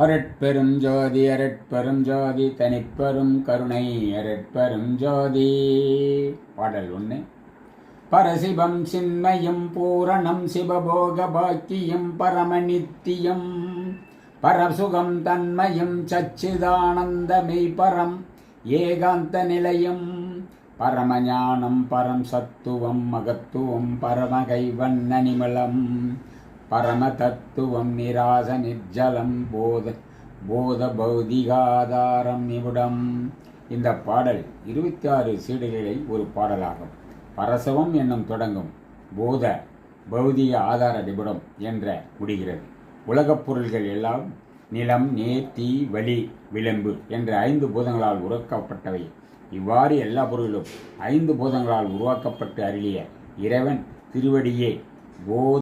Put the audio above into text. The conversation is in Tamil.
அரட்பெரும் ஜோதி அரட்பெரும் ஜோதி தனிப்பெரும் கருணை அரட்பெரும் ஜோதி. பாடல் 1. பரசிவம் சின்மயம் பூரணம் சிவபோக பாக்கியம் பரமநித்தியம் பரசுகம் தன்மயம் சச்சிதானந்தமெய் பரம் ஏகாந்த நிலையம் பரமஞானம் பரம் சத்துவம் மகத்துவம் பரமகைவண்ண நிமலம் பரம தத்துவம் நிராச நிர்ஜலம் போத பௌதிகாதாரம் நிபுடம். இந்த பாடல் 26 சீடுகளை ஒரு பாடலாகும். பரசவம் என்னும் தொடங்கும் போத பௌதிக ஆதார நிபுடம் என்ற முடிகிறது. உலகப் பொருள்கள் எல்லாம் நிலம் நீர் தீ வளி விளம்பு என்ற 5 பூதங்களால் உருவாக்கப்பட்டவை. இவ்வாறு எல்லா பொருள்களும் 5 பூதங்களால் உருவாக்கப்பட்டு அருளிய இறைவன் திருவடியே போத